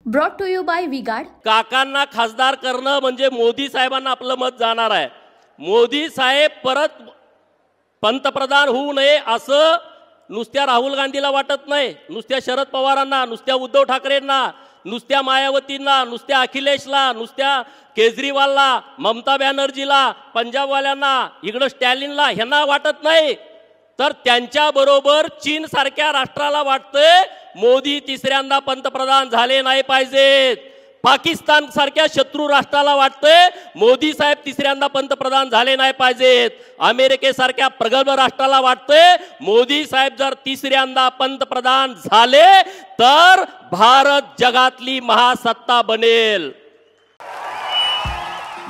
Brought to you by V Guard. काकांना खासदार करणं म्हणजे मोदी साहेबांना आपलं मत जाणार आहे। मोदी साहेब परत पंतप्रधान होऊ नये असं नुसत्या राहुल गांधीला वाटत नाही, नुसत्या शरद पवारांना, नुसत्या उद्धव ठाकरेंना, नुसत्या मायावतींना, नुसत्या अखिलेशला, नुसत्या केजरीवालला, ममता बॅनर्जीला, पंजाबवाल्यांना, इकडं स्टॅलिनला ह्यांना वाटत नाही, तर त्यांच्याबरोबर चीन सारख्या राष्ट्राला वाटतंय मोदी तिसऱ्यांदा पंतप्रधान झाले नाही पाहिजेत। पाकिस्तान सारख्या शत्रू राष्ट्राला वाटतंय मोदी साहेब तिसऱ्यांदा पंतप्रधान झाले नाही पाहिजेत। अमेरिकेसारख्या प्रगल्भ राष्ट्राला वाटतंय मोदी साहेब जर तिसऱ्यांदा पंतप्रधान झाले तर भारत जगातली महासत्ता बनेल।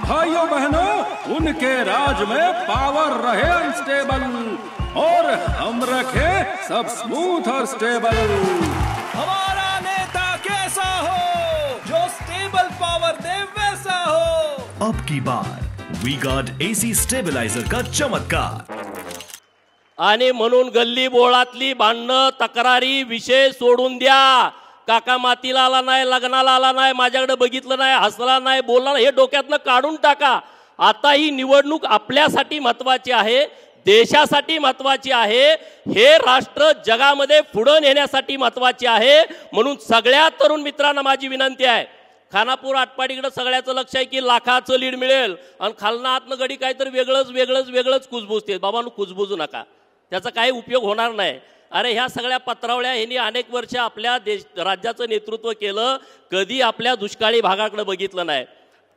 भाइयों बहनों, उनके राज में पावर रहे अनस्टेबल और हम रखे सब स्मूथ और स्टेबल। हमारा नेता कैसा हो जो स्टेबल पावर दे वैसा हो। अब की बार वी गार्ड एसी स्टेबलाइजर का चमत्कार। आणि म्हणून गल्ली बोळातली भांडणं तक्रारी विषय सोडून द्या। काका मातीला आला नाही, लग्नाला आला नाही, माझ्याकडे बघितलं नाही, हसला नाही, बोलला नाही, हे डोक्यातनं काढून टाका। आता ही निवडणूक आपल्यासाठी महत्त्वाची आहे, देशासाठी महत्त्वाची आहे, हे राष्ट्र जगामध्ये पुढे नेण्यासाठी महत्त्वाची आहे। म्हणून सगळ्या तरुण मित्रांना माझी विनंती आहे, खानापूर आटपाडीकडे सगळ्याचं लक्ष आहे की लाखाचं लीड मिळेल आणि खालना आतनं गडी काहीतरी वेगळंच कुजबुजते। बाबांनो कुजबुजू नका, त्याचा काही उपयोग होणार नाही। अरे ह्या सगळ्या पत्रावळ्या ह्यांनी अनेक वर्ष आपल्या राज्याचं नेतृत्व केलं, कधी आपल्या दुष्काळी भागाकडे बघितलं नाही।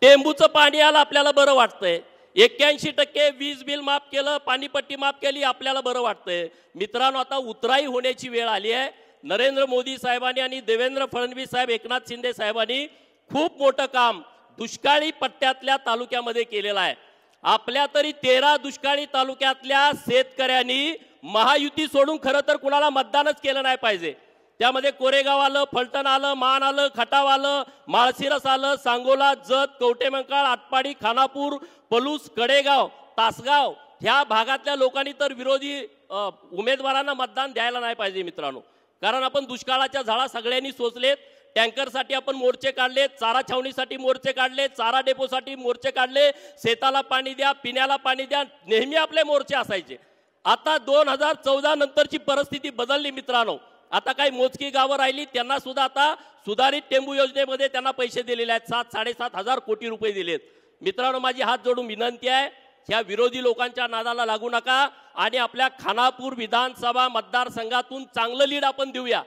टेंबूचं पाणी आलं आपल्याला बरं वाटतंय, 81% वीज बिल माफ केलं, पाणीपट्टी माफ केली, आपल्याला बरं वाटतंय। मित्रांनो आता उतराई होण्याची वेळ आली आहे। नरेंद्र मोदी साहेबांनी आणि देवेंद्र फडणवीस साहेब, एकनाथ शिंदे साहेबांनी खूप मोठं काम दुष्काळी पट्ट्यातल्या तालुक्यामध्ये केलेलं आहे। आपल्या तरी 13 दुष्काळी तालुक्यातल्या शेतकऱ्यांनी महायुती सोडून खरं तर कुणाला मतदानच केलं नाही पाहिजे। त्यामध्ये कोरेगाव आलं, फलटण आलं, मान आलं, खटाव आलं, माळशिरस आलं, सांगोला, जत, कवटेमंकाळ, आटपाडी, खानापूर, पलूस, कडेगाव, तासगाव ह्या भागातल्या लोकांनी तर विरोधी उमेदवारांना मतदान द्यायला नाही पाहिजे मित्रांनो। कारण आपण दुष्काळाच्या झाडा सगळ्यांनी सोचलेत, टँकरसाठी आपण मोर्चे काढले, चारा छावणीसाठी मोर्चे काढले, चारा डेपोसाठी मोर्चे काढले, शेताला पाणी द्या, पिण्याला पाणी द्या, नेहमी आपले मोर्चे असायचे। आता 2014 नंतरची परिस्थिती बदलली मित्रांनो। आता काही मोजकी गावं राहिली, त्यांना सुद्धा आता सुधारित टेंबू योजनेमध्ये त्यांना पैसे दिलेले आहेत, 7-7.5 हजार कोटी रुपये दिलेत। मित्रांनो माझी हात जोडून विनंती आहे, ह्या विरोधी लोकांच्या नादाला लागू नका आणि आपल्या खानापूर विधानसभा मतदारसंघातून चांगलं लीड आपण देऊया।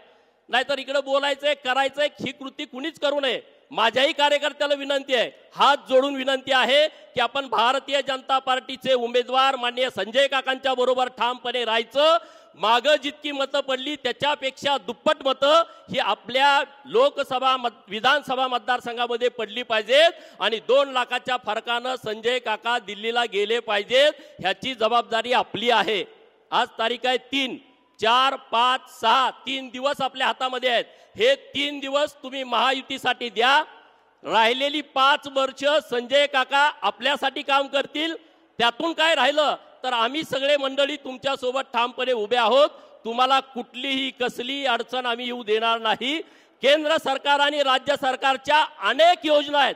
नाहीतर इकडे बोलायचंय, करायचंय, ही कृती कुणीच करू नये। माझ्याही कार्यकर्त्याला विनंती आहे, हात जोडून विनंती आहे की आपण भारतीय जनता पार्टीचे उमेदवार माननीय संजय काकांच्या बरोबर ठामपणे राहायचं। मागं जितकी मतं पडली त्याच्यापेक्षा दुप्पट मतं ही आपल्या लोकसभा विधानसभा मतदारसंघामध्ये पडली पाहिजेत आणि 2 लाखाच्या फरकानं संजय काका दिल्लीला गेले पाहिजेत, ह्याची जबाबदारी आपली आहे। आज तारीख आहे 3, 4, 5, 6 3 दिवस आपल्या हातामध्ये आहेत। हे 3 दिवस तुम्ही महायुतीसाठी द्या। राहिलेली 5 वर्ष संजय काका आपल्यासाठी काम करतील। त्यातून काय राहिलं तर आम्ही सगळे मंडळी तुमच्या सोबत ठामपणे उभे आहोत। तुम्हाला कुठलीही कसली अडचण आम्ही येऊ देणार नाही। केंद्र सरकार आणि राज्य सरकारच्या अनेक योजना आहेत।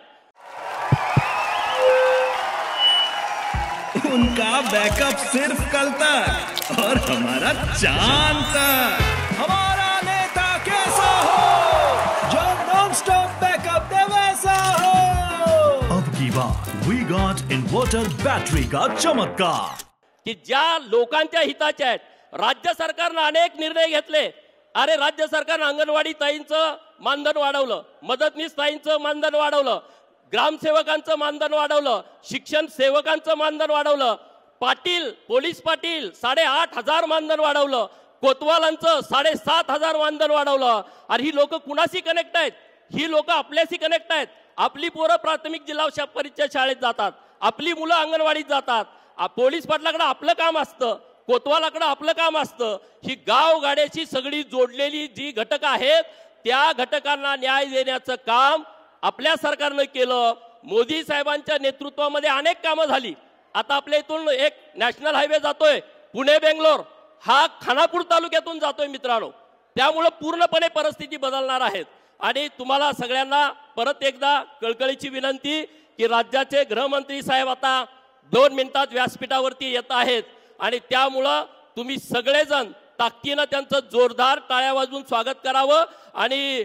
उनका बैकअप सिर्फ कल तक और हमारा चांद तक। हमारा नेता कैसा हो जो नॉन स्टॉप बैकअप दे वैसा हो। अब की बार वी गॉट इन्वर्टर बैटरी का चमत्कार की ज्या लोकांच्या हिताचे आहेत। राज्य सरकारने अनेक निर्णय घेतले। अरे राज्य सरकारने अंगणवाडी ताईंचं मानधन वाढवलं, मदतनीस ताईंचं मानधन वाढवलं, ग्रामसेवकांचं मानधन वाढवलं, शिक्षण सेवकांचं मानधन वाढवलं, पाटील पोलीस पाटील 8,500 मानधन वाढवलं, कोतवालांचं 7,500 मानधन वाढवलं। आणि ही लोक कुणाशी कनेक्ट आहेत? ही लोक आपल्याशी कनेक्ट आहेत। आपली पोरं प्राथमिक जिल्हा परिषद शाळेत जातात, आपली मुलं अंगणवाडीत जातात, पोलीस पाटलाकडे आपलं काम असतं, कोतवालाकडे आपलं काम असतं। ही गावगाड्याची सगळी जोडलेली जी घटक आहेत त्या घटकांना न्याय देण्याचं काम आपल्या सरकारनं केलं। मोदी साहेबांच्या नेतृत्वामध्ये अनेक कामं झाली। आता आपल्या इथून एक नॅशनल हायवे जातोय पुणे बेंगलोर, हा खानापूर तालुक्यातून जातोय मित्रांनो। त्यामुळे पूर्णपणे परिस्थिती बदलणार आहेत। आणि तुम्हाला सगळ्यांना परत एकदा कळकळीची विनंती की राज्याचे गृहमंत्री साहेब आता 2 मिनिटात व्यासपीठावरती येत आहेत आणि त्यामुळं तुम्ही सगळेजण ताकदीनं त्यांचं जोरदार टाळ्या वाजवून स्वागत करावं. आणि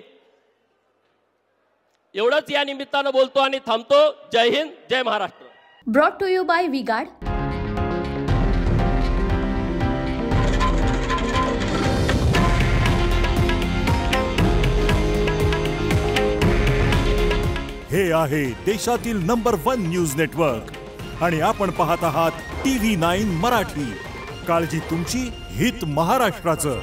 एवढंच या निमित्तानं बोलतो आणि थांबतो. जय हिंद, जय Maharashtra. Brought to you by V Guard. हे आहे देशातील नंबर 1 न्यूज नेटवर्क आणि आपण पाहत आहात TV9 मराठी. काळजी तुमची, हित महाराष्ट्राचं.